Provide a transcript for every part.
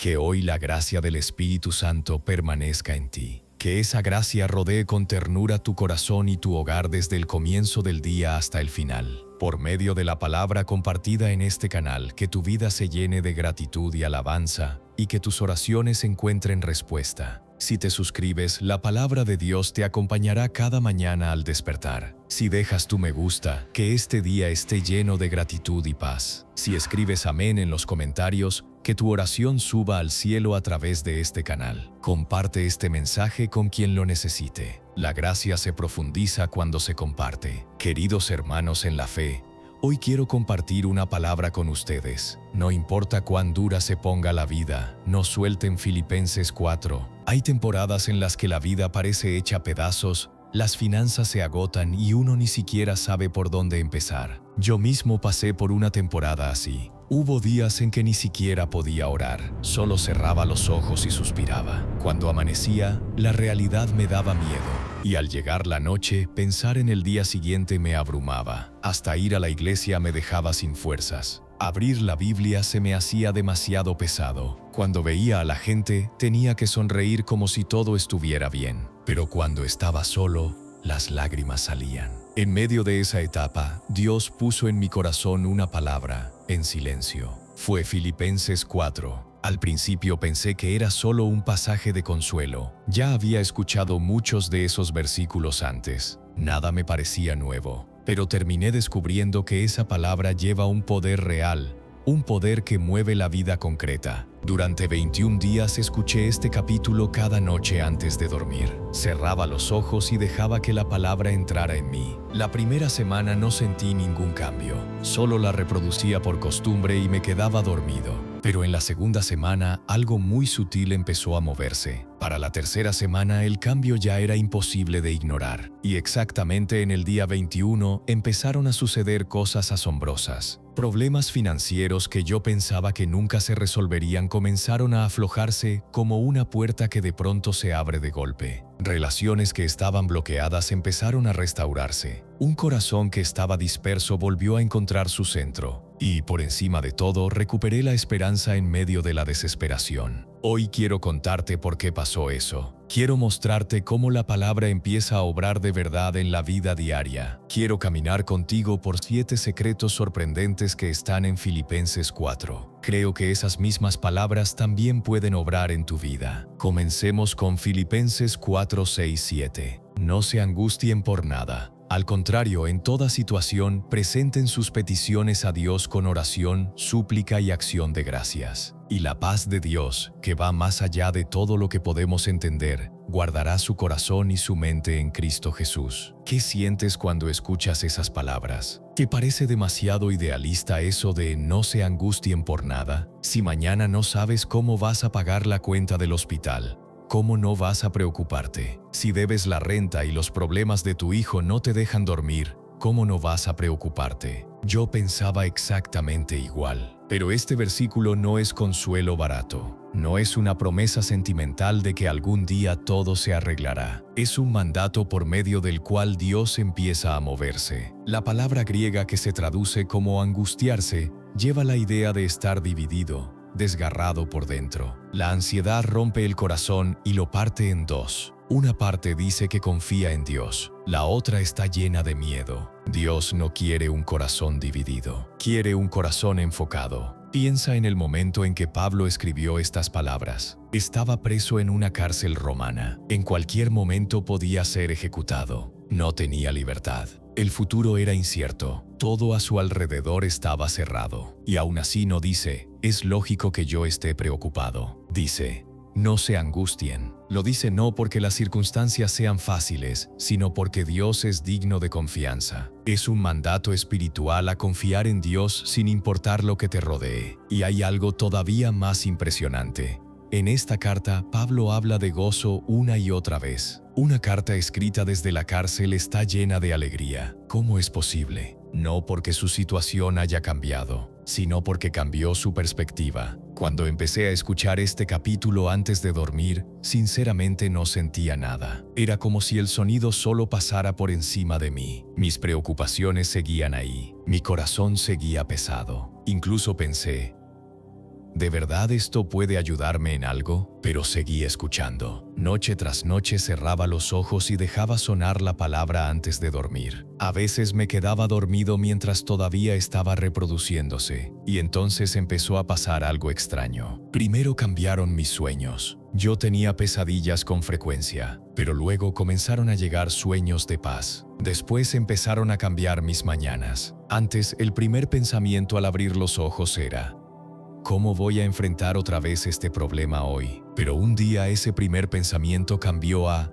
Que hoy la gracia del Espíritu Santo permanezca en ti. Que esa gracia rodee con ternura tu corazón y tu hogar desde el comienzo del día hasta el final. Por medio de la palabra compartida en este canal, que tu vida se llene de gratitud y alabanza, y que tus oraciones encuentren respuesta. Si te suscribes, la palabra de Dios te acompañará cada mañana al despertar. Si dejas tu me gusta, que este día esté lleno de gratitud y paz. Si escribes amén en los comentarios, que tu oración suba al cielo a través de este canal. Comparte este mensaje con quien lo necesite. La gracia se profundiza cuando se comparte. Queridos hermanos en la fe, hoy quiero compartir una palabra con ustedes. No importa cuán dura se ponga la vida, no suelten Filipenses 4. Hay temporadas en las que la vida parece hecha pedazos, las finanzas se agotan y uno ni siquiera sabe por dónde empezar. Yo mismo pasé por una temporada así. Hubo días en que ni siquiera podía orar, solo cerraba los ojos y suspiraba. Cuando amanecía, la realidad me daba miedo. Y al llegar la noche, pensar en el día siguiente me abrumaba. Hasta ir a la iglesia me dejaba sin fuerzas. Abrir la Biblia se me hacía demasiado pesado. Cuando veía a la gente, tenía que sonreír como si todo estuviera bien. Pero cuando estaba solo, las lágrimas salían. En medio de esa etapa, Dios puso en mi corazón una palabra, en silencio. Fue Filipenses 4. Al principio pensé que era solo un pasaje de consuelo. Ya había escuchado muchos de esos versículos antes. Nada me parecía nuevo. Pero terminé descubriendo que esa palabra lleva un poder real, un poder que mueve la vida concreta. Durante 21 días escuché este capítulo cada noche antes de dormir. Cerraba los ojos y dejaba que la palabra entrara en mí. La primera semana no sentí ningún cambio. Solo la reproducía por costumbre y me quedaba dormido. Pero en la segunda semana algo muy sutil empezó a moverse. Para la tercera semana el cambio ya era imposible de ignorar. Y exactamente en el día 21 empezaron a suceder cosas asombrosas. Problemas financieros que yo pensaba que nunca se resolverían comenzaron a aflojarse como una puerta que de pronto se abre de golpe. Relaciones que estaban bloqueadas empezaron a restaurarse. Un corazón que estaba disperso volvió a encontrar su centro. Y por encima de todo, recuperé la esperanza en medio de la desesperación. Hoy quiero contarte por qué pasó eso. Quiero mostrarte cómo la palabra empieza a obrar de verdad en la vida diaria. Quiero caminar contigo por 7 secretos sorprendentes que están en Filipenses 4. Creo que esas mismas palabras también pueden obrar en tu vida. Comencemos con Filipenses 4, 6, 7. No se angustien por nada. Al contrario, en toda situación, presenten sus peticiones a Dios con oración, súplica y acción de gracias. Y la paz de Dios, que va más allá de todo lo que podemos entender, guardará su corazón y su mente en Cristo Jesús. ¿Qué sientes cuando escuchas esas palabras? ¿Te parece demasiado idealista eso de no se angustien por nada? Si mañana no sabes cómo vas a pagar la cuenta del hospital, ¿cómo no vas a preocuparte? Si debes la renta y los problemas de tu hijo no te dejan dormir, ¿cómo no vas a preocuparte? Yo pensaba exactamente igual. Pero este versículo no es consuelo barato. No es una promesa sentimental de que algún día todo se arreglará. Es un mandato por medio del cual Dios empieza a moverse. La palabra griega que se traduce como angustiarse lleva la idea de estar dividido, desgarrado por dentro. La ansiedad rompe el corazón y lo parte en dos. Una parte dice que confía en Dios, la otra está llena de miedo. Dios no quiere un corazón dividido, quiere un corazón enfocado. Piensa en el momento en que Pablo escribió estas palabras. Estaba preso en una cárcel romana. En cualquier momento podía ser ejecutado. No tenía libertad. El futuro era incierto. Todo a su alrededor estaba cerrado. Y aún así no dice, es lógico que yo esté preocupado. Dice, no se angustien. Lo dice no porque las circunstancias sean fáciles, sino porque Dios es digno de confianza. Es un mandato espiritual a confiar en Dios sin importar lo que te rodee. Y hay algo todavía más impresionante. En esta carta, Pablo habla de gozo una y otra vez. Una carta escrita desde la cárcel está llena de alegría. ¿Cómo es posible? No porque su situación haya cambiado, sino porque cambió su perspectiva. Cuando empecé a escuchar este capítulo antes de dormir, sinceramente no sentía nada. Era como si el sonido solo pasara por encima de mí. Mis preocupaciones seguían ahí. Mi corazón seguía pesado. Incluso pensé, ¿De verdad esto puede ayudarme en algo? Pero seguí escuchando. Noche tras noche cerraba los ojos y dejaba sonar la palabra antes de dormir. A veces me quedaba dormido mientras todavía estaba reproduciéndose, y entonces empezó a pasar algo extraño. Primero cambiaron mis sueños. Yo tenía pesadillas con frecuencia, pero luego comenzaron a llegar sueños de paz. Después empezaron a cambiar mis mañanas. Antes, el primer pensamiento al abrir los ojos era: ¿cómo voy a enfrentar otra vez este problema hoy? Pero un día ese primer pensamiento cambió a: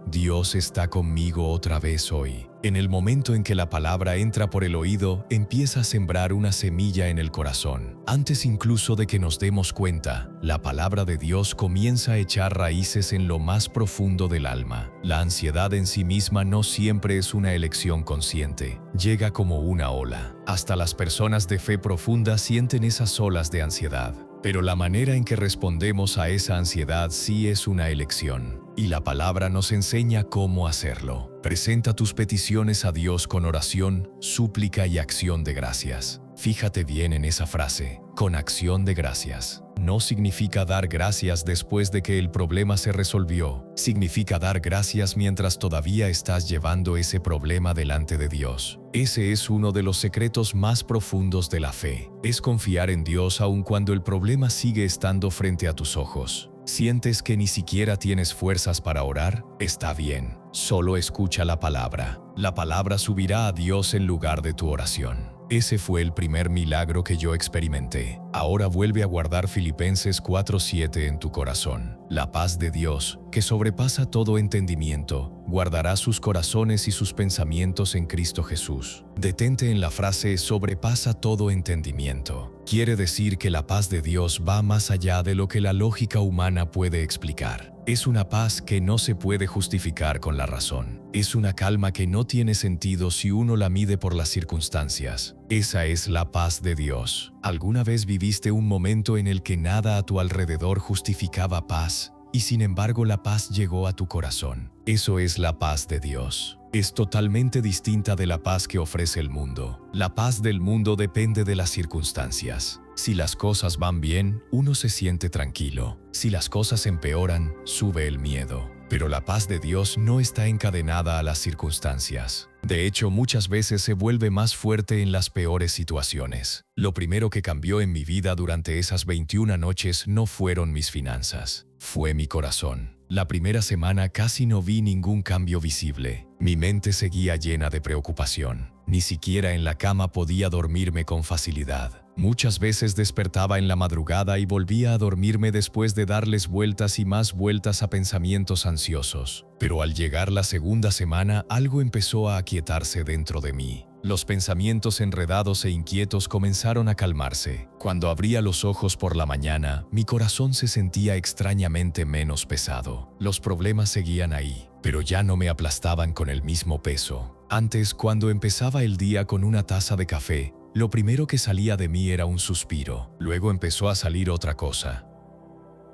Dios está conmigo otra vez hoy. En el momento en que la palabra entra por el oído, empieza a sembrar una semilla en el corazón. Antes incluso de que nos demos cuenta, la palabra de Dios comienza a echar raíces en lo más profundo del alma. La ansiedad en sí misma no siempre es una elección consciente. Llega como una ola. Hasta las personas de fe profunda sienten esas olas de ansiedad. Pero la manera en que respondemos a esa ansiedad sí es una elección, y la palabra nos enseña cómo hacerlo. Presenta tus peticiones a Dios con oración, súplica y acción de gracias. Fíjate bien en esa frase, con acción de gracias. No significa dar gracias después de que el problema se resolvió. Significa dar gracias mientras todavía estás llevando ese problema delante de Dios. Ese es uno de los secretos más profundos de la fe. Es confiar en Dios aun cuando el problema sigue estando frente a tus ojos. ¿Sientes que ni siquiera tienes fuerzas para orar? Está bien. Solo escucha la palabra. La palabra subirá a Dios en lugar de tu oración. Ese fue el primer milagro que yo experimenté. Ahora vuelve a guardar Filipenses 4:7 en tu corazón. La paz de Dios, que sobrepasa todo entendimiento, guardará sus corazones y sus pensamientos en Cristo Jesús. Detente en la frase sobrepasa todo entendimiento. Quiere decir que la paz de Dios va más allá de lo que la lógica humana puede explicar. Es una paz que no se puede justificar con la razón. Es una calma que no tiene sentido si uno la mide por las circunstancias. Esa es la paz de Dios. ¿Alguna vez viviste un momento en el que nada a tu alrededor justificaba paz, y sin embargo la paz llegó a tu corazón? Eso es la paz de Dios. Es totalmente distinta de la paz que ofrece el mundo. La paz del mundo depende de las circunstancias. Si las cosas van bien, uno se siente tranquilo. Si las cosas empeoran, sube el miedo. Pero la paz de Dios no está encadenada a las circunstancias. De hecho, muchas veces se vuelve más fuerte en las peores situaciones. Lo primero que cambió en mi vida durante esas 21 noches no fueron mis finanzas, fue mi corazón. La primera semana casi no vi ningún cambio visible. Mi mente seguía llena de preocupación. Ni siquiera en la cama podía dormirme con facilidad. Muchas veces despertaba en la madrugada y volvía a dormirme después de darles vueltas y más vueltas a pensamientos ansiosos. Pero al llegar la segunda semana, algo empezó a aquietarse dentro de mí. Los pensamientos enredados e inquietos comenzaron a calmarse. Cuando abría los ojos por la mañana, mi corazón se sentía extrañamente menos pesado. Los problemas seguían ahí, pero ya no me aplastaban con el mismo peso. Antes, cuando empezaba el día con una taza de café, lo primero que salía de mí era un suspiro. Luego empezó a salir otra cosa.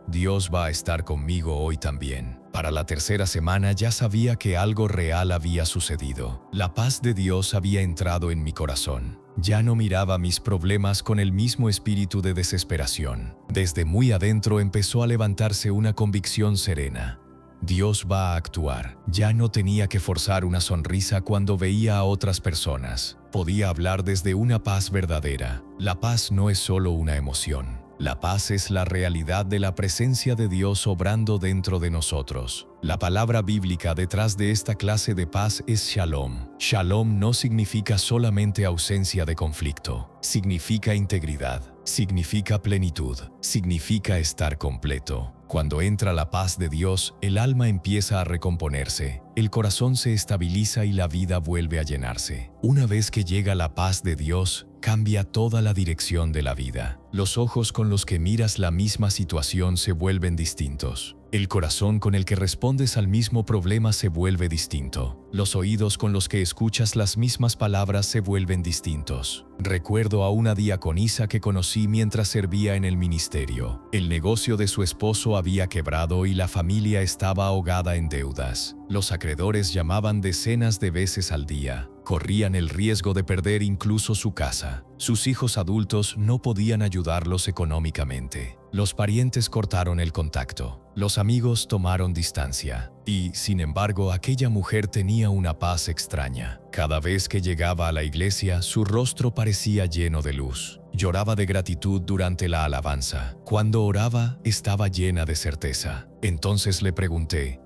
Dios va a estar conmigo hoy también. Para la tercera semana ya sabía que algo real había sucedido. La paz de Dios había entrado en mi corazón. Ya no miraba mis problemas con el mismo espíritu de desesperación. Desde muy adentro empezó a levantarse una convicción serena. Dios va a actuar. Ya no tenía que forzar una sonrisa cuando veía a otras personas. Podía hablar desde una paz verdadera. La paz no es solo una emoción. La paz es la realidad de la presencia de Dios obrando dentro de nosotros. La palabra bíblica detrás de esta clase de paz es shalom. Shalom no significa solamente ausencia de conflicto. Significa integridad. Significa plenitud. Significa estar completo. Cuando entra la paz de Dios, el alma empieza a recomponerse, el corazón se estabiliza y la vida vuelve a llenarse. Una vez que llega la paz de Dios, cambia toda la dirección de la vida. Los ojos con los que miras la misma situación se vuelven distintos. El corazón con el que respondes al mismo problema se vuelve distinto. Los oídos con los que escuchas las mismas palabras se vuelven distintos. Recuerdo a una diaconisa que conocí mientras servía en el ministerio. El negocio de su esposo había quebrado y la familia estaba ahogada en deudas. Los acreedores llamaban decenas de veces al día. Corrían el riesgo de perder incluso su casa. Sus hijos adultos no podían ayudarlos económicamente. Los parientes cortaron el contacto. Los amigos tomaron distancia. Y, sin embargo, aquella mujer tenía una paz extraña. Cada vez que llegaba a la iglesia, su rostro parecía lleno de luz. Lloraba de gratitud durante la alabanza. Cuando oraba, estaba llena de certeza. Entonces le pregunté,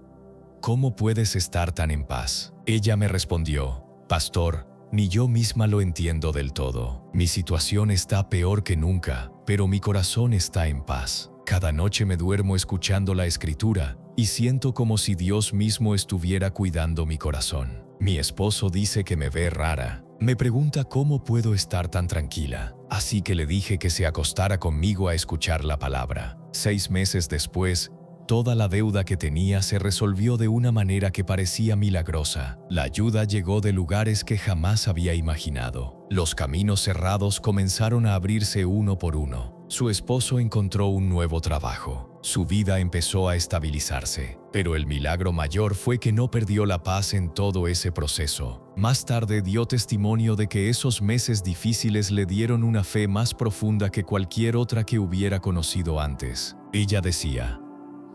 ¿cómo puedes estar tan en paz? Ella me respondió, Pastor, ni yo misma lo entiendo del todo. Mi situación está peor que nunca, pero mi corazón está en paz. Cada noche me duermo escuchando la Escritura y siento como si Dios mismo estuviera cuidando mi corazón. Mi esposo dice que me ve rara. Me pregunta cómo puedo estar tan tranquila. Así que le dije que se acostara conmigo a escuchar la palabra. 6 meses después, toda la deuda que tenía se resolvió de una manera que parecía milagrosa. La ayuda llegó de lugares que jamás había imaginado. Los caminos cerrados comenzaron a abrirse uno por uno. Su esposo encontró un nuevo trabajo. Su vida empezó a estabilizarse. Pero el milagro mayor fue que no perdió la paz en todo ese proceso. Más tarde dio testimonio de que esos meses difíciles le dieron una fe más profunda que cualquier otra que hubiera conocido antes. Ella decía,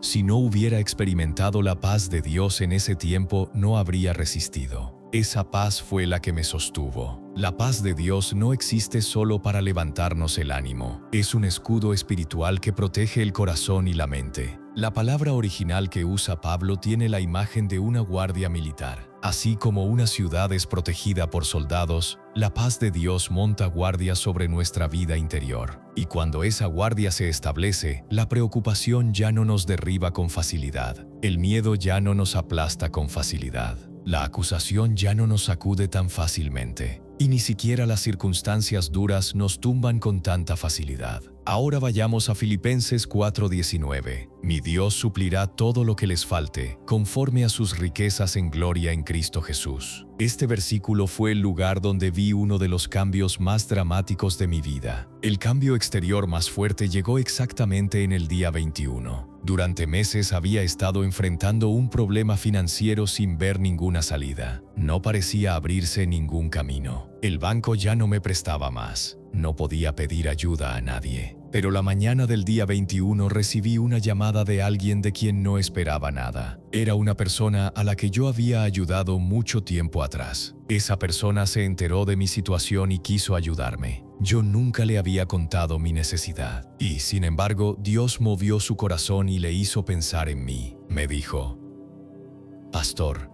si no hubiera experimentado la paz de Dios en ese tiempo, no habría resistido. Esa paz fue la que me sostuvo. La paz de Dios no existe solo para levantarnos el ánimo. Es un escudo espiritual que protege el corazón y la mente. La palabra original que usa Pablo tiene la imagen de una guardia militar. Así como una ciudad es protegida por soldados, la paz de Dios monta guardia sobre nuestra vida interior. Y cuando esa guardia se establece, la preocupación ya no nos derriba con facilidad. El miedo ya no nos aplasta con facilidad. La acusación ya no nos sacude tan fácilmente. Y ni siquiera las circunstancias duras nos tumban con tanta facilidad. Ahora vayamos a Filipenses 4:19. Mi Dios suplirá todo lo que les falte, conforme a sus riquezas en gloria en Cristo Jesús. Este versículo fue el lugar donde vi uno de los cambios más dramáticos de mi vida. El cambio exterior más fuerte llegó exactamente en el día 21. Durante meses había estado enfrentando un problema financiero sin ver ninguna salida. No parecía abrirse ningún camino. El banco ya no me prestaba más. No podía pedir ayuda a nadie. Pero la mañana del día 21 recibí una llamada de alguien de quien no esperaba nada. Era una persona a la que yo había ayudado mucho tiempo atrás. Esa persona se enteró de mi situación y quiso ayudarme. Yo nunca le había contado mi necesidad. Y, sin embargo, Dios movió su corazón y le hizo pensar en mí. Me dijo, Pastor,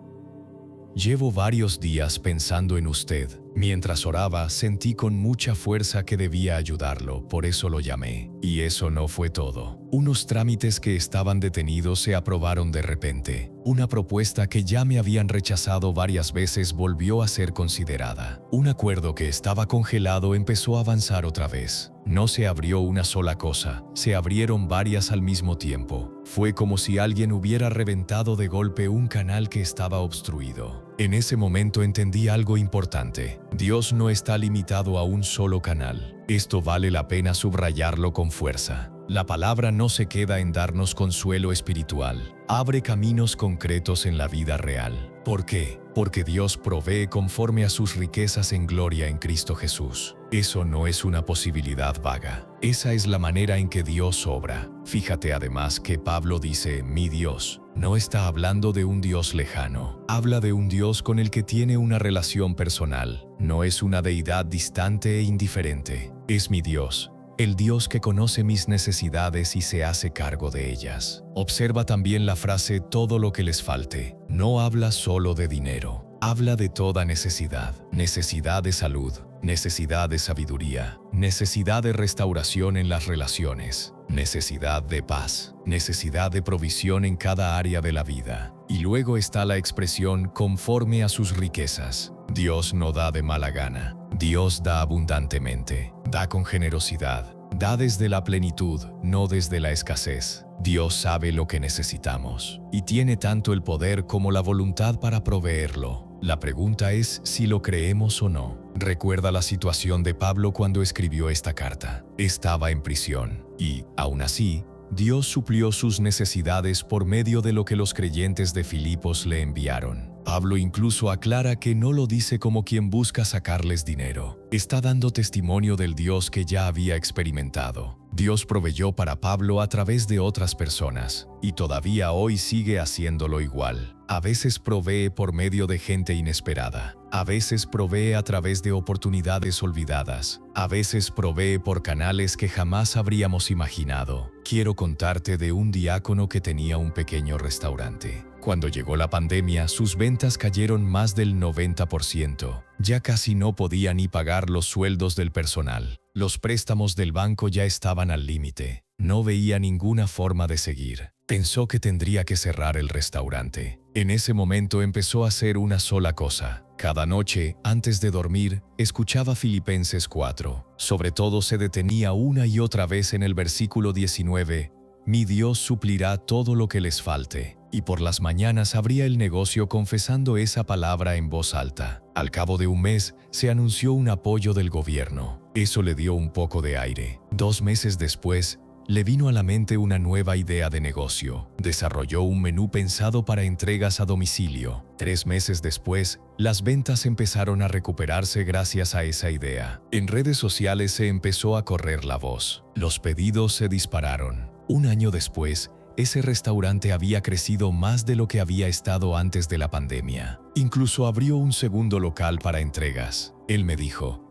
llevo varios días pensando en usted. Mientras oraba, sentí con mucha fuerza que debía ayudarlo, por eso lo llamé. Y eso no fue todo. Unos trámites que estaban detenidos se aprobaron de repente. Una propuesta que ya me habían rechazado varias veces volvió a ser considerada. Un acuerdo que estaba congelado empezó a avanzar otra vez. No se abrió una sola cosa, se abrieron varias al mismo tiempo. Fue como si alguien hubiera reventado de golpe un canal que estaba obstruido. En ese momento entendí algo importante. Dios no está limitado a un solo canal. Esto vale la pena subrayarlo con fuerza. La palabra no se queda en darnos consuelo espiritual. Abre caminos concretos en la vida real. ¿Por qué? Porque Dios provee conforme a sus riquezas en gloria en Cristo Jesús. Eso no es una posibilidad vaga. Esa es la manera en que Dios obra. Fíjate además que Pablo dice, mi Dios. No está hablando de un Dios lejano. Habla de un Dios con el que tiene una relación personal. No es una deidad distante e indiferente. Es mi Dios. El Dios que conoce mis necesidades y se hace cargo de ellas. Observa también la frase todo lo que les falte. No habla solo de dinero. Habla de toda necesidad. Necesidad de salud, necesidad de sabiduría, necesidad de restauración en las relaciones, necesidad de paz, necesidad de provisión en cada área de la vida. Y luego está la expresión conforme a sus riquezas. Dios no da de mala gana. Dios da abundantemente, da con generosidad, da desde la plenitud, no desde la escasez. Dios sabe lo que necesitamos y tiene tanto el poder como la voluntad para proveerlo. La pregunta es si lo creemos o no. Recuerda la situación de Pablo cuando escribió esta carta. Estaba en prisión y, aún así, Dios suplió sus necesidades por medio de lo que los creyentes de Filipos le enviaron. Pablo incluso aclara que no lo dice como quien busca sacarles dinero. Está dando testimonio del Dios que ya había experimentado. Dios proveyó para Pablo a través de otras personas, y todavía hoy sigue haciéndolo igual. A veces provee por medio de gente inesperada. A veces provee a través de oportunidades olvidadas. A veces provee por canales que jamás habríamos imaginado. Quiero contarte de un diácono que tenía un pequeño restaurante. Cuando llegó la pandemia, sus ventas cayeron más del 90%. Ya casi no podía ni pagar los sueldos del personal. Los préstamos del banco ya estaban al límite. No veía ninguna forma de seguir. Pensó que tendría que cerrar el restaurante. En ese momento empezó a hacer una sola cosa. Cada noche, antes de dormir, escuchaba Filipenses 4. Sobre todo se detenía una y otra vez en el versículo 19. Mi Dios suplirá todo lo que les falte. Y por las mañanas abría el negocio confesando esa palabra en voz alta. Al cabo de un mes, se anunció un apoyo del gobierno. Eso le dio un poco de aire. 2 meses después, le vino a la mente una nueva idea de negocio. Desarrolló un menú pensado para entregas a domicilio. 3 meses después, las ventas empezaron a recuperarse gracias a esa idea. En redes sociales se empezó a correr la voz. Los pedidos se dispararon. Un año después, ese restaurante había crecido más de lo que había estado antes de la pandemia. Incluso abrió un segundo local para entregas. Él me dijo: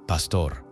Pastor,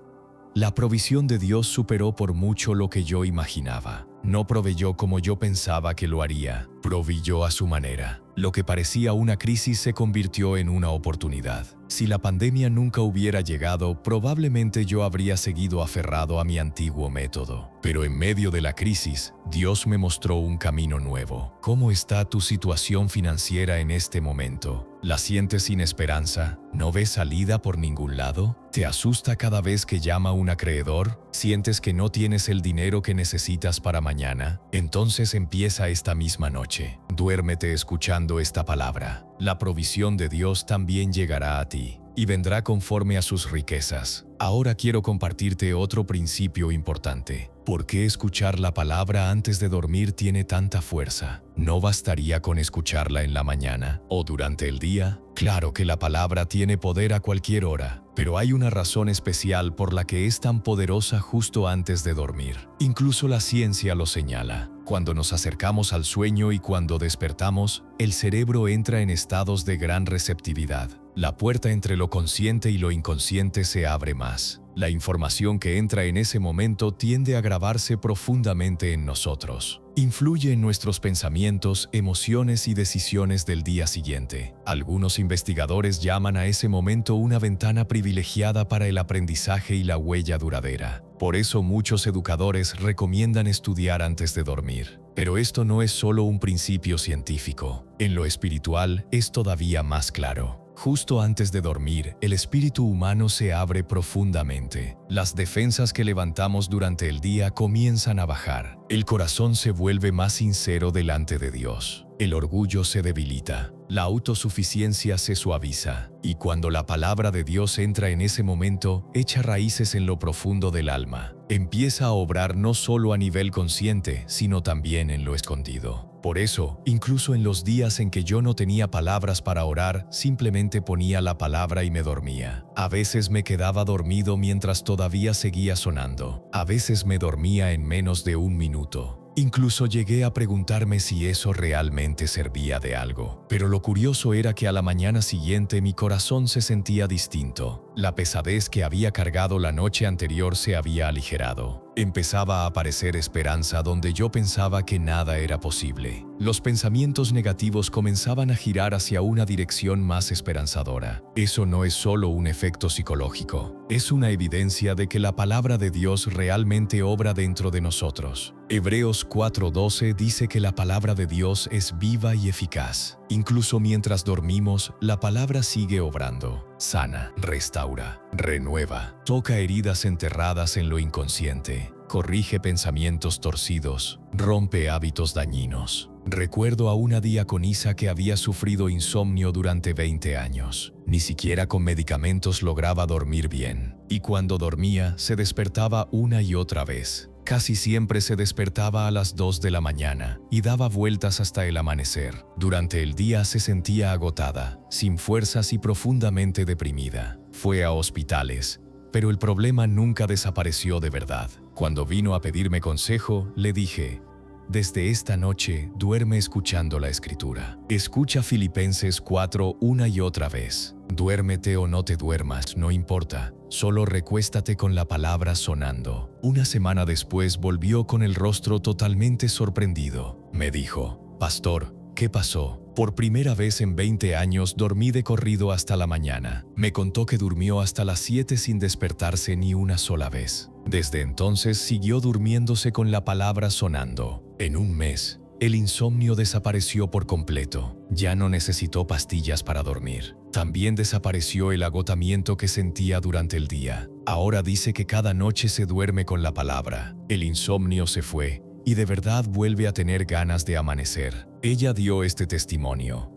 la provisión de Dios superó por mucho lo que yo imaginaba. No proveyó como yo pensaba que lo haría. Proveyó a su manera. Lo que parecía una crisis se convirtió en una oportunidad. Si la pandemia nunca hubiera llegado, probablemente yo habría seguido aferrado a mi antiguo método. Pero en medio de la crisis, Dios me mostró un camino nuevo. ¿Cómo está tu situación financiera en este momento? ¿La sientes sin esperanza? ¿No ves salida por ningún lado? ¿Te asusta cada vez que llama un acreedor? ¿Sientes que no tienes el dinero que necesitas para mañana? Entonces empieza esta misma noche. Duérmete escuchando esta palabra. La provisión de Dios también llegará a ti y vendrá conforme a sus riquezas. Ahora quiero compartirte otro principio importante. ¿Por qué escuchar la palabra antes de dormir tiene tanta fuerza? ¿No bastaría con escucharla en la mañana o durante el día? Claro que la palabra tiene poder a cualquier hora, pero hay una razón especial por la que es tan poderosa justo antes de dormir. Incluso la ciencia lo señala. Cuando nos acercamos al sueño y cuando despertamos, el cerebro entra en estados de gran receptividad. La puerta entre lo consciente y lo inconsciente se abre más. La información que entra en ese momento tiende a grabarse profundamente en nosotros. Influye en nuestros pensamientos, emociones y decisiones del día siguiente. Algunos investigadores llaman a ese momento una ventana privilegiada para el aprendizaje y la huella duradera. Por eso muchos educadores recomiendan estudiar antes de dormir. Pero esto no es solo un principio científico. En lo espiritual es todavía más claro. Justo antes de dormir, el espíritu humano se abre profundamente. Las defensas que levantamos durante el día comienzan a bajar. El corazón se vuelve más sincero delante de Dios. El orgullo se debilita. La autosuficiencia se suaviza. Y cuando la palabra de Dios entra en ese momento, echa raíces en lo profundo del alma. Empieza a obrar no solo a nivel consciente, sino también en lo escondido. Por eso, incluso en los días en que yo no tenía palabras para orar, simplemente ponía la palabra y me dormía. A veces me quedaba dormido mientras todavía seguía sonando. A veces me dormía en menos de 1 minuto. Incluso llegué a preguntarme si eso realmente servía de algo. Pero lo curioso era que a la mañana siguiente mi corazón se sentía distinto. La pesadez que había cargado la noche anterior se había aligerado. Empezaba a aparecer esperanza donde yo pensaba que nada era posible. Los pensamientos negativos comenzaban a girar hacia una dirección más esperanzadora. Eso no es solo un efecto psicológico, es una evidencia de que la palabra de Dios realmente obra dentro de nosotros. Hebreos 4:12 dice que la palabra de Dios es viva y eficaz. Incluso mientras dormimos, la palabra sigue obrando. Sana, restaura, renueva, toca heridas enterradas en lo inconsciente, corrige pensamientos torcidos, rompe hábitos dañinos. Recuerdo a una diaconisa que había sufrido insomnio durante 20 años. Ni siquiera con medicamentos lograba dormir bien. Y cuando dormía, se despertaba una y otra vez. Casi siempre se despertaba a las 2 de la mañana y daba vueltas hasta el amanecer. Durante el día se sentía agotada, sin fuerzas y profundamente deprimida. Fue a hospitales, pero el problema nunca desapareció de verdad. Cuando vino a pedirme consejo, le dije: desde esta noche duerme escuchando la Escritura. Escucha Filipenses 4 una y otra vez. Duérmete o no te duermas, no importa. Solo recuéstate con la palabra sonando. Una semana después volvió con el rostro totalmente sorprendido. Me dijo: pastor, ¿qué pasó? Por primera vez en 20 años dormí de corrido hasta la mañana. Me contó que durmió hasta las 7 sin despertarse ni una sola vez. Desde entonces siguió durmiéndose con la palabra sonando. En un mes, el insomnio desapareció por completo. Ya no necesitó pastillas para dormir. También desapareció el agotamiento que sentía durante el día. Ahora dice que cada noche se duerme con la palabra. El insomnio se fue y de verdad vuelve a tener ganas de amanecer. Ella dio este testimonio: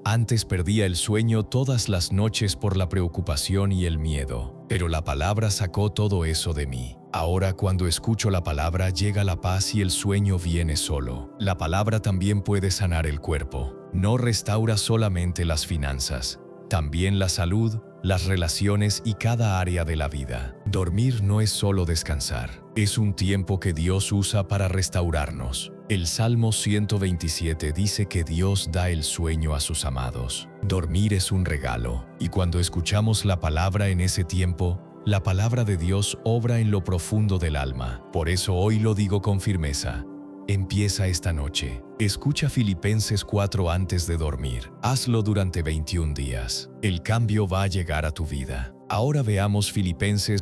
antes perdía el sueño todas las noches por la preocupación y el miedo, pero la palabra sacó todo eso de mí. Ahora cuando escucho la palabra llega la paz y el sueño viene solo. La palabra también puede sanar el cuerpo. No restaura solamente las finanzas, también la salud, las relaciones y cada área de la vida. Dormir no es solo descansar, es un tiempo que Dios usa para restaurarnos. El Salmo 127 dice que Dios da el sueño a sus amados. Dormir es un regalo, y cuando escuchamos la palabra en ese tiempo, la palabra de Dios obra en lo profundo del alma. Por eso hoy lo digo con firmeza: empieza esta noche. Escucha Filipenses 4 antes de dormir. Hazlo durante 21 días. El cambio va a llegar a tu vida. Ahora veamos Filipenses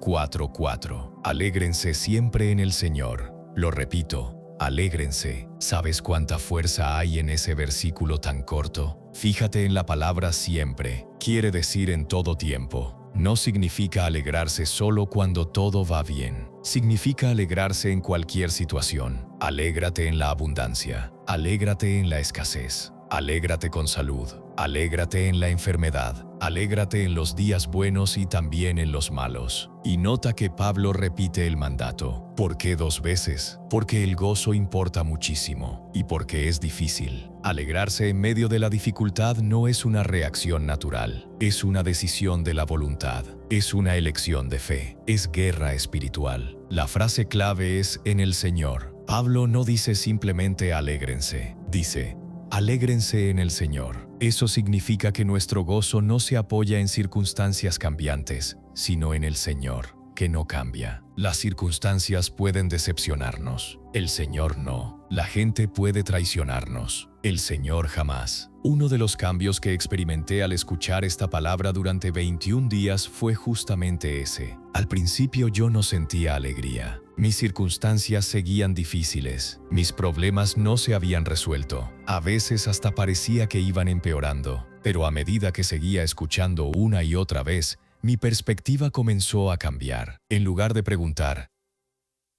4:4. Alégrense siempre en el Señor. Lo repito, alégrense. ¿Sabes cuánta fuerza hay en ese versículo tan corto? Fíjate en la palabra siempre. Quiere decir en todo tiempo. No significa alegrarse solo cuando todo va bien. Significa alegrarse en cualquier situación. Alégrate en la abundancia. Alégrate en la escasez. Alégrate con salud. Alégrate en la enfermedad. Alégrate en los días buenos y también en los malos. Y nota que Pablo repite el mandato. ¿Por qué 2 veces? Porque el gozo importa muchísimo y porque es difícil. Alegrarse en medio de la dificultad no es una reacción natural, es una decisión de la voluntad, es una elección de fe, es guerra espiritual. La frase clave es en el Señor. Pablo no dice simplemente alégrense, dice: alégrense en el Señor. Eso significa que nuestro gozo no se apoya en circunstancias cambiantes, sino en el Señor, que no cambia. Las circunstancias pueden decepcionarnos, el Señor no. La gente puede traicionarnos, el Señor jamás. Uno de los cambios que experimenté al escuchar esta palabra durante 21 días fue justamente ese. Al principio yo no sentía alegría. Mis circunstancias seguían difíciles. Mis problemas no se habían resuelto. A veces hasta parecía que iban empeorando. Pero a medida que seguía escuchando una y otra vez, mi perspectiva comenzó a cambiar. En lugar de preguntar: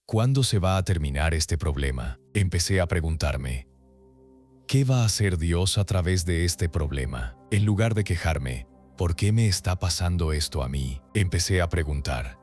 ¿cuándo se va a terminar este problema?, empecé a preguntarme: ¿qué va a hacer Dios a través de este problema? En lugar de quejarme: ¿por qué me está pasando esto a mí?, empecé a preguntar: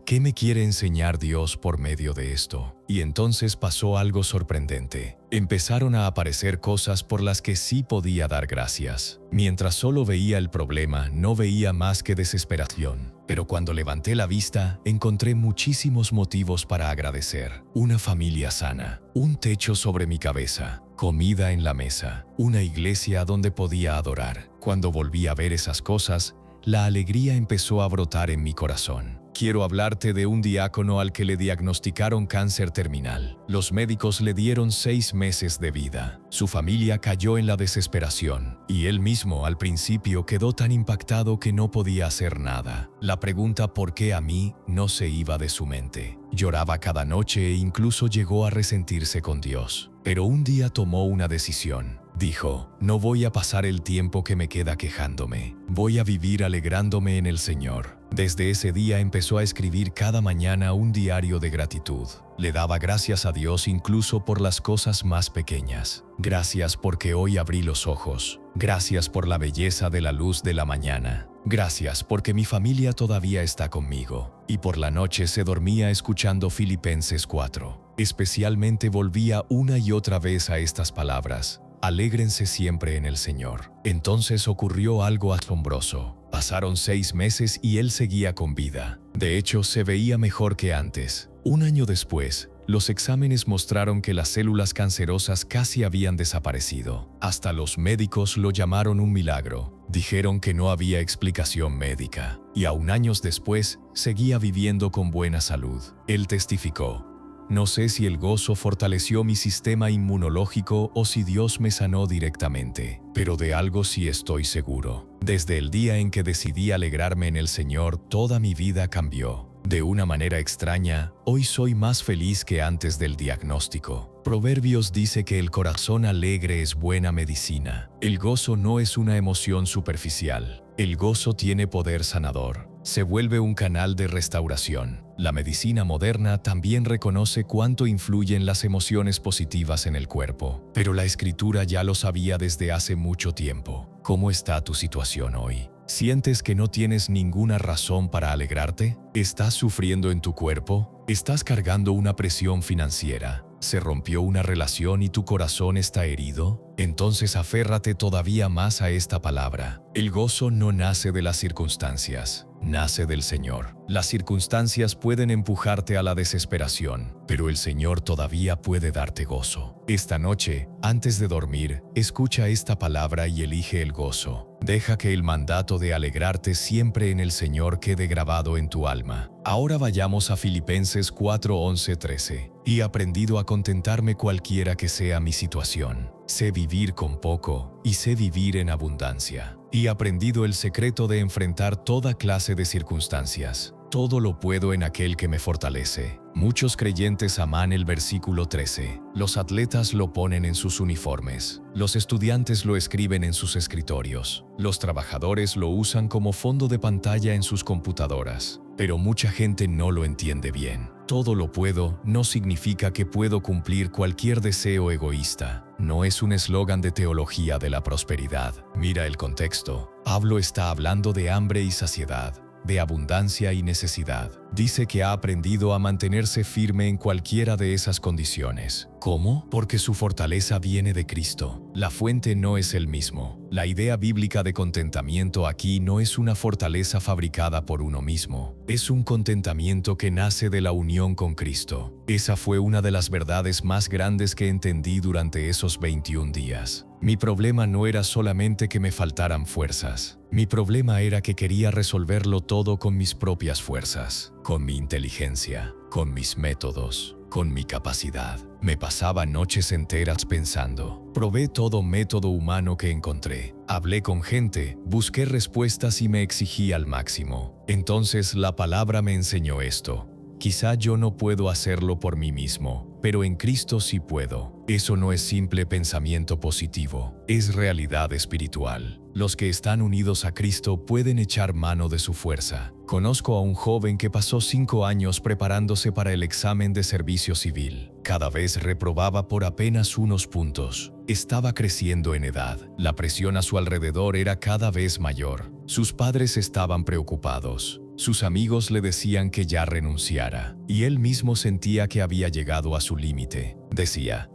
¿qué me quiere enseñar Dios por medio de esto? Y entonces pasó algo sorprendente. Empezaron a aparecer cosas por las que sí podía dar gracias. Mientras solo veía el problema, no veía más que desesperación. Pero cuando levanté la vista, encontré muchísimos motivos para agradecer. Una familia sana, un techo sobre mi cabeza, comida en la mesa, una iglesia donde podía adorar. Cuando volví a ver esas cosas, la alegría empezó a brotar en mi corazón. Quiero hablarte de un diácono al que le diagnosticaron cáncer terminal. Los médicos le dieron 6 meses de vida. Su familia cayó en la desesperación y él mismo al principio quedó tan impactado que no podía hacer nada. La pregunta ¿por qué a mí? No se iba de su mente. Lloraba cada noche e incluso llegó a resentirse con Dios. Pero un día tomó una decisión. Dijo, no voy a pasar el tiempo que me queda quejándome, voy a vivir alegrándome en el Señor. Desde ese día empezó a escribir cada mañana un diario de gratitud. Le daba gracias a Dios incluso por las cosas más pequeñas. Gracias porque hoy abrí los ojos. Gracias por la belleza de la luz de la mañana. Gracias porque mi familia todavía está conmigo. Y por la noche se dormía escuchando Filipenses 4. Especialmente volvía una y otra vez a estas palabras. Alégrense siempre en el Señor. Entonces ocurrió algo asombroso. Pasaron 6 meses y él seguía con vida. De hecho, se veía mejor que antes. Un año después, los exámenes mostraron que las células cancerosas casi habían desaparecido. Hasta los médicos lo llamaron un milagro. Dijeron que no había explicación médica. Y aún años después, seguía viviendo con buena salud. Él testificó: no sé si el gozo fortaleció mi sistema inmunológico o si Dios me sanó directamente, pero de algo sí estoy seguro. Desde el día en que decidí alegrarme en el Señor, toda mi vida cambió. De una manera extraña, hoy soy más feliz que antes del diagnóstico. Proverbios dice que el corazón alegre es buena medicina. El gozo no es una emoción superficial. El gozo tiene poder sanador. Se vuelve un canal de restauración. La medicina moderna también reconoce cuánto influyen las emociones positivas en el cuerpo. Pero la Escritura ya lo sabía desde hace mucho tiempo. ¿Cómo está tu situación hoy? ¿Sientes que no tienes ninguna razón para alegrarte? ¿Estás sufriendo en tu cuerpo? ¿Estás cargando una presión financiera? ¿Se rompió una relación y tu corazón está herido? Entonces aférrate todavía más a esta palabra. El gozo no nace de las circunstancias, nace del Señor. Las circunstancias pueden empujarte a la desesperación, pero el Señor todavía puede darte gozo. Esta noche, antes de dormir, escucha esta palabra y elige el gozo. Deja que el mandato de alegrarte siempre en el Señor quede grabado en tu alma. Ahora vayamos a Filipenses 4:11-13. He aprendido a contentarme cualquiera que sea mi situación. Sé vivir con poco y sé vivir en abundancia. He aprendido el secreto de enfrentar toda clase de circunstancias. Todo lo puedo en aquel que me fortalece. Muchos creyentes aman el versículo 13. Los atletas lo ponen en sus uniformes. Los estudiantes lo escriben en sus escritorios. Los trabajadores lo usan como fondo de pantalla en sus computadoras. Pero mucha gente no lo entiende bien. Todo lo puedo no significa que puedo cumplir cualquier deseo egoísta. No es un eslogan de teología de la prosperidad. Mira el contexto. Pablo está hablando de hambre y saciedad, de abundancia y necesidad. Dice que ha aprendido a mantenerse firme en cualquiera de esas condiciones. ¿Cómo? Porque su fortaleza viene de Cristo. La fuente no es el mismo. La idea bíblica de contentamiento aquí no es una fortaleza fabricada por uno mismo. Es un contentamiento que nace de la unión con Cristo. Esa fue una de las verdades más grandes que entendí durante esos 21 días. Mi problema no era solamente que me faltaran fuerzas. Mi problema era que quería resolverlo todo con mis propias fuerzas, con mi inteligencia, con mis métodos, con mi capacidad. Me pasaba noches enteras pensando. Probé todo método humano que encontré. Hablé con gente, busqué respuestas y me exigí al máximo. Entonces la palabra me enseñó esto. Quizá yo no puedo hacerlo por mí mismo, pero en Cristo sí puedo. Eso no es simple pensamiento positivo, es realidad espiritual. Los que están unidos a Cristo pueden echar mano de su fuerza. Conozco a un joven que pasó 5 años preparándose para el examen de servicio civil. Cada vez reprobaba por apenas unos puntos. Estaba creciendo en edad. La presión a su alrededor era cada vez mayor. Sus padres estaban preocupados. Sus amigos le decían que ya renunciara, y él mismo sentía que había llegado a su límite. Decía,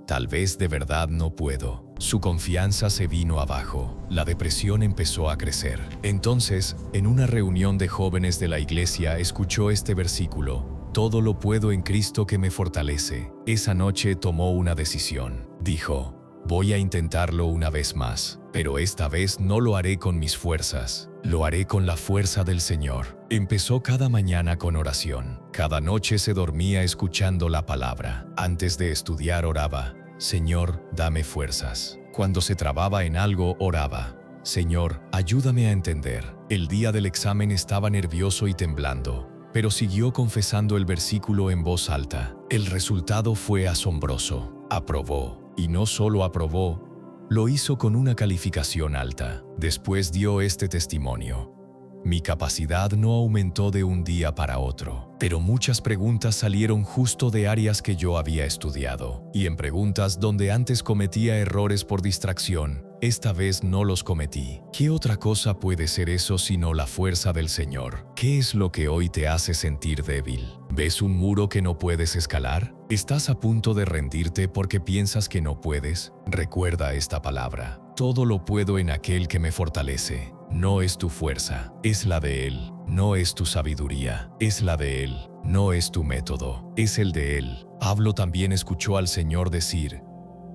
tal vez de verdad no puedo. Su confianza se vino abajo. La depresión empezó a crecer. Entonces, en una reunión de jóvenes de la iglesia, escuchó este versículo: todo lo puedo en Cristo que me fortalece. Esa noche tomó una decisión. Dijo, voy a intentarlo una vez más, pero esta vez no lo haré con mis fuerzas. Lo haré con la fuerza del Señor. Empezó cada mañana con oración. Cada noche se dormía escuchando la palabra. Antes de estudiar oraba, Señor, dame fuerzas. Cuando se trababa en algo, oraba, Señor, ayúdame a entender. El día del examen estaba nervioso y temblando, pero siguió confesando el versículo en voz alta. El resultado fue asombroso. Aprobó. Y no solo aprobó, Lo hizo con una calificación alta. Después dio este testimonio: mi capacidad no aumentó de un día para otro, pero muchas preguntas salieron justo de áreas que yo había estudiado, y en preguntas donde antes cometía errores por distracción, esta vez no los cometí. ¿Qué otra cosa puede ser eso sino la fuerza del Señor? ¿Qué es lo que hoy te hace sentir débil? ¿Ves un muro que no puedes escalar? ¿Estás a punto de rendirte porque piensas que no puedes? Recuerda esta palabra: todo lo puedo en aquel que me fortalece. No es tu fuerza, es la de Él. No es tu sabiduría, es la de Él. No es tu método, es el de Él. Pablo también escuchó al Señor decir: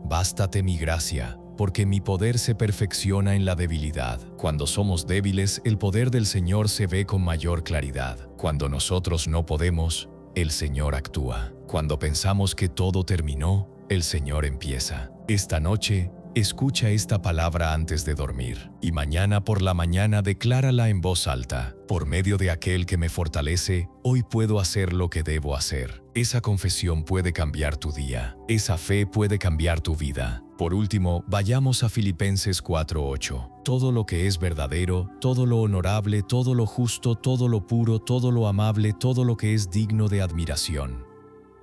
bástate mi gracia, porque mi poder se perfecciona en la debilidad. Cuando somos débiles, el poder del Señor se ve con mayor claridad. Cuando nosotros no podemos, el Señor actúa. Cuando pensamos que todo terminó, el Señor empieza. Esta noche, escucha esta palabra antes de dormir, y mañana por la mañana declárala en voz alta: por medio de aquel que me fortalece, hoy puedo hacer lo que debo hacer. Esa confesión puede cambiar tu día. Esa fe puede cambiar tu vida. Por último, vayamos a Filipenses 4:8. Todo lo que es verdadero, todo lo honorable, todo lo justo, todo lo puro, todo lo amable, todo lo que es digno de admiración.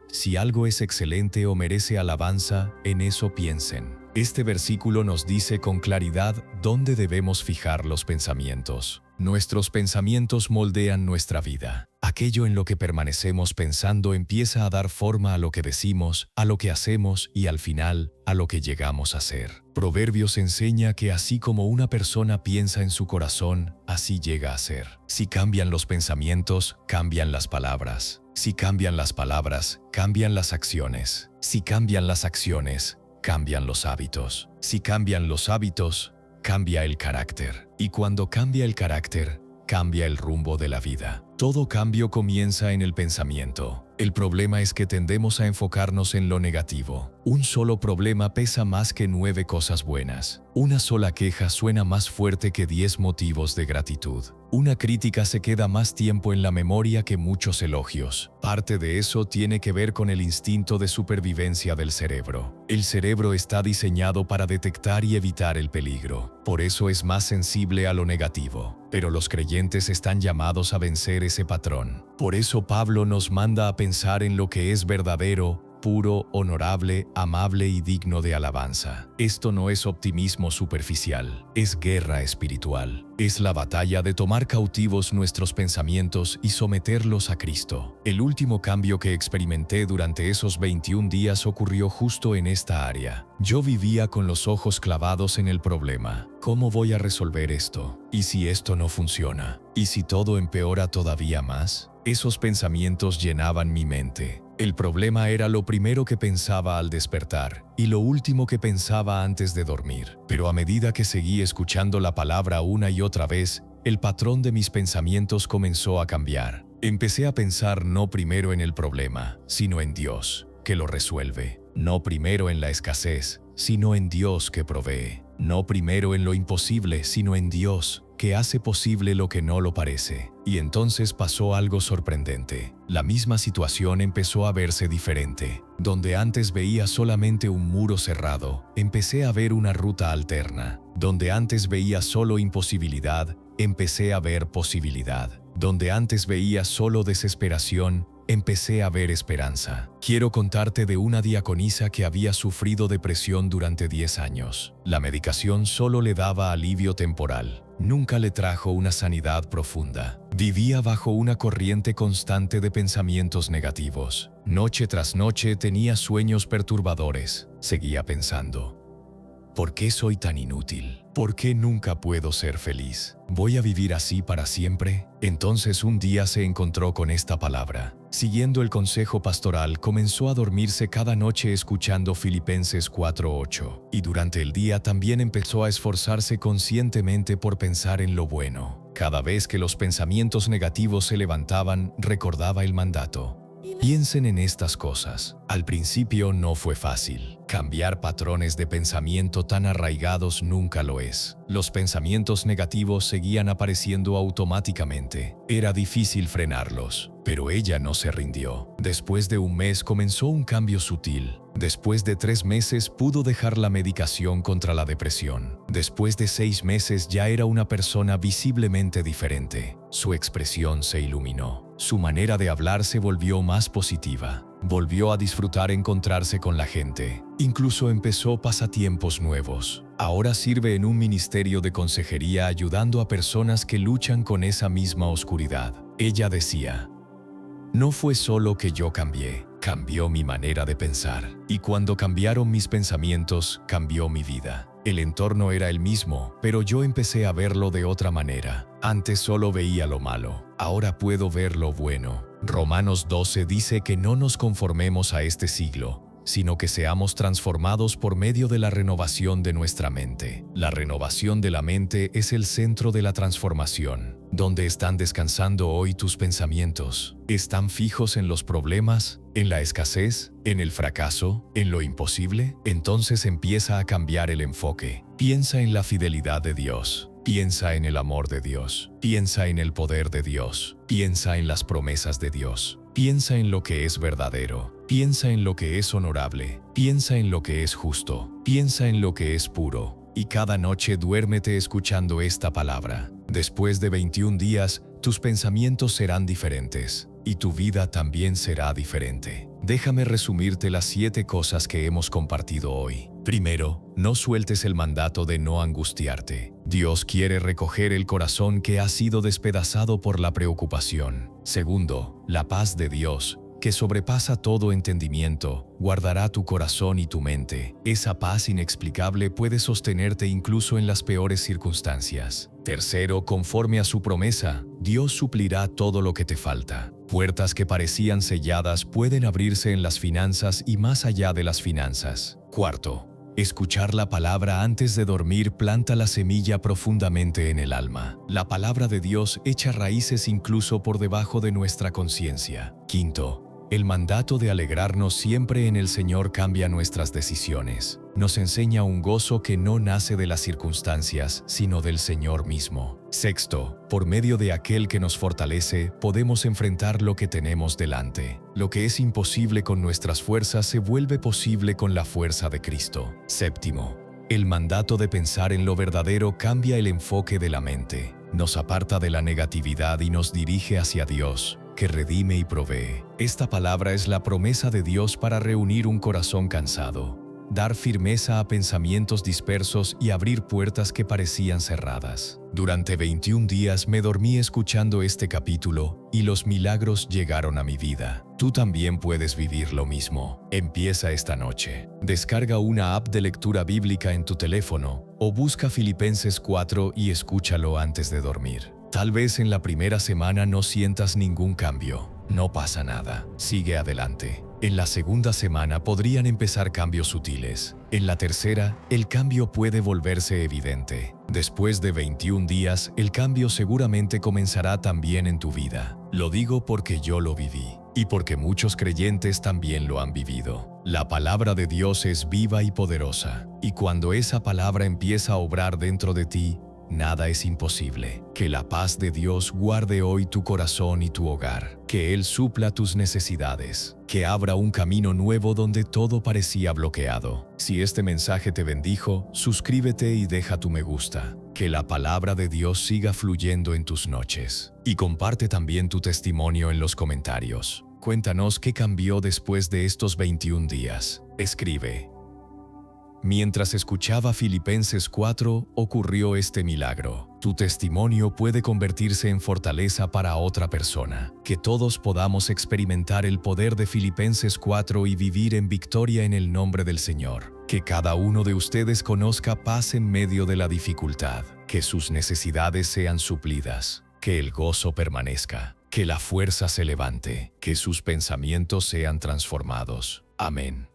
Si algo es excelente o merece alabanza, en eso piensen. Este versículo nos dice con claridad dónde debemos fijar los pensamientos. Nuestros pensamientos moldean nuestra vida. Aquello en lo que permanecemos pensando empieza a dar forma a lo que decimos, a lo que hacemos y al final, a lo que llegamos a ser. Proverbios enseña que así como una persona piensa en su corazón, así llega a ser. Si cambian los pensamientos, cambian las palabras. Si cambian las palabras, cambian las acciones. Si cambian las acciones, cambian los hábitos. Si cambian los hábitos, cambia el carácter. Y cuando cambia el carácter, cambia el rumbo de la vida. Todo cambio comienza en el pensamiento. El problema es que tendemos a enfocarnos en lo negativo. Un solo problema pesa más que 9 cosas buenas. Una sola queja suena más fuerte que 10 motivos de gratitud. Una crítica se queda más tiempo en la memoria que muchos elogios. Parte de eso tiene que ver con el instinto de supervivencia del cerebro. El cerebro está diseñado para detectar y evitar el peligro. Por eso es más sensible a lo negativo. Pero los creyentes están llamados a vencer ese patrón. Por eso Pablo nos manda a pensar en lo que es verdadero, puro, honorable, amable y digno de alabanza. Esto no es optimismo superficial, es guerra espiritual. Es la batalla de tomar cautivos nuestros pensamientos y someterlos a Cristo. El último cambio que experimenté durante esos 21 días ocurrió justo en esta área. Yo vivía con los ojos clavados en el problema. ¿Cómo voy a resolver esto? ¿Y si esto no funciona? ¿Y si todo empeora todavía más? Esos pensamientos llenaban mi mente. El problema era lo primero que pensaba al despertar y lo último que pensaba antes de dormir. Pero a medida que seguí escuchando la palabra una y otra vez, el patrón de mis pensamientos comenzó a cambiar. Empecé a pensar no primero en el problema, sino en Dios, que lo resuelve. No primero en la escasez, sino en Dios que provee. No primero en lo imposible, sino en Dios, que hace posible lo que no lo parece. Y entonces pasó algo sorprendente. La misma situación empezó a verse diferente. Donde antes veía solamente un muro cerrado, empecé a ver una ruta alterna. Donde antes veía solo imposibilidad, empecé a ver posibilidad. Donde antes veía solo desesperación, empecé a ver esperanza. Quiero contarte de una diaconisa que había sufrido depresión durante 10 años. La medicación solo le daba alivio temporal. Nunca le trajo una sanidad profunda. Vivía bajo una corriente constante de pensamientos negativos. Noche tras noche tenía sueños perturbadores. Seguía pensando: ¿por qué soy tan inútil? ¿Por qué nunca puedo ser feliz? ¿Voy a vivir así para siempre? Entonces un día se encontró con esta palabra. Siguiendo el consejo pastoral, comenzó a dormirse cada noche escuchando Filipenses 4:8. Y durante el día también empezó a esforzarse conscientemente por pensar en lo bueno. Cada vez que los pensamientos negativos se levantaban, recordaba el mandato: piensen en estas cosas. Al principio no fue fácil. Cambiar patrones de pensamiento tan arraigados nunca lo es. Los pensamientos negativos seguían apareciendo automáticamente. Era difícil frenarlos, Pero ella no se rindió. Después de un mes comenzó un cambio sutil. Después de 3 meses pudo dejar la medicación contra la depresión. Después de 6 meses ya era una persona visiblemente diferente. Su expresión se iluminó. Su manera de hablar se volvió más positiva. Volvió a disfrutar encontrarse con la gente. Incluso empezó pasatiempos nuevos. Ahora sirve en un ministerio de consejería ayudando a personas que luchan con esa misma oscuridad. Ella decía: no fue solo que yo cambió mi manera de pensar. Y cuando cambiaron mis pensamientos, cambió mi vida. El entorno era el mismo, pero yo empecé a verlo de otra manera. Antes solo veía lo malo, ahora puedo ver lo bueno. Romanos 12 dice que no nos conformemos a este siglo, sino que seamos transformados por medio de la renovación de nuestra mente. La renovación de la mente es el centro de la transformación. ¿Dónde están descansando hoy tus pensamientos? ¿Están fijos en los problemas, en la escasez, en el fracaso, en lo imposible? Entonces empieza a cambiar el enfoque. Piensa en la fidelidad de Dios. Piensa en el amor de Dios. Piensa en el poder de Dios. Piensa en las promesas de Dios. Piensa en lo que es verdadero. Piensa en lo que es honorable. Piensa en lo que es justo. Piensa en lo que es puro. Y cada noche duérmete escuchando esta palabra. Después de 21 días, tus pensamientos serán diferentes. Y tu vida también será diferente. Déjame resumirte las 7 cosas que hemos compartido hoy. Primero, no sueltes el mandato de no angustiarte. Dios quiere recoger el corazón que ha sido despedazado por la preocupación. Segundo, la paz de Dios, que sobrepasa todo entendimiento, guardará tu corazón y tu mente. Esa paz inexplicable puede sostenerte incluso en las peores circunstancias. Tercero, conforme a su promesa, Dios suplirá todo lo que te falta. Puertas que parecían selladas pueden abrirse en las finanzas y más allá de las finanzas. Cuarto, escuchar la palabra antes de dormir planta la semilla profundamente en el alma. La palabra de Dios echa raíces incluso por debajo de nuestra conciencia. Quinto, el mandato de alegrarnos siempre en el Señor cambia nuestras decisiones. Nos enseña un gozo que no nace de las circunstancias, sino del Señor mismo. Sexto, por medio de aquel que nos fortalece, podemos enfrentar lo que tenemos delante. Lo que es imposible con nuestras fuerzas se vuelve posible con la fuerza de Cristo. Séptimo, el mandato de pensar en lo verdadero cambia el enfoque de la mente. Nos aparta de la negatividad y nos dirige hacia Dios, que redime y provee. Esta palabra es la promesa de Dios para reunir un corazón cansado, dar firmeza a pensamientos dispersos y abrir puertas que parecían cerradas. Durante 21 días me dormí escuchando este capítulo y los milagros llegaron a mi vida. Tú también puedes vivir lo mismo. Empieza esta noche. Descarga una app de lectura bíblica en tu teléfono o busca Filipenses 4 y escúchalo antes de dormir. Tal vez en la primera semana no sientas ningún cambio. No pasa nada. Sigue adelante. En la segunda semana podrían empezar cambios sutiles. En la tercera, el cambio puede volverse evidente. Después de 21 días, el cambio seguramente comenzará también en tu vida. Lo digo porque yo lo viví y porque muchos creyentes también lo han vivido. La palabra de Dios es viva y poderosa, y cuando esa palabra empieza a obrar dentro de ti, nada es imposible. Que la paz de Dios guarde hoy tu corazón y tu hogar. Que Él supla tus necesidades. Que abra un camino nuevo donde todo parecía bloqueado. Si este mensaje te bendijo, suscríbete y deja tu me gusta. Que la palabra de Dios siga fluyendo en tus noches. Y comparte también tu testimonio en los comentarios. Cuéntanos qué cambió después de estos 21 días. Escribe: mientras escuchaba Filipenses 4, ocurrió este milagro. Tu testimonio puede convertirse en fortaleza para otra persona. Que todos podamos experimentar el poder de Filipenses 4 y vivir en victoria en el nombre del Señor. Que cada uno de ustedes conozca paz en medio de la dificultad. Que sus necesidades sean suplidas. Que el gozo permanezca. Que la fuerza se levante. Que sus pensamientos sean transformados. Amén.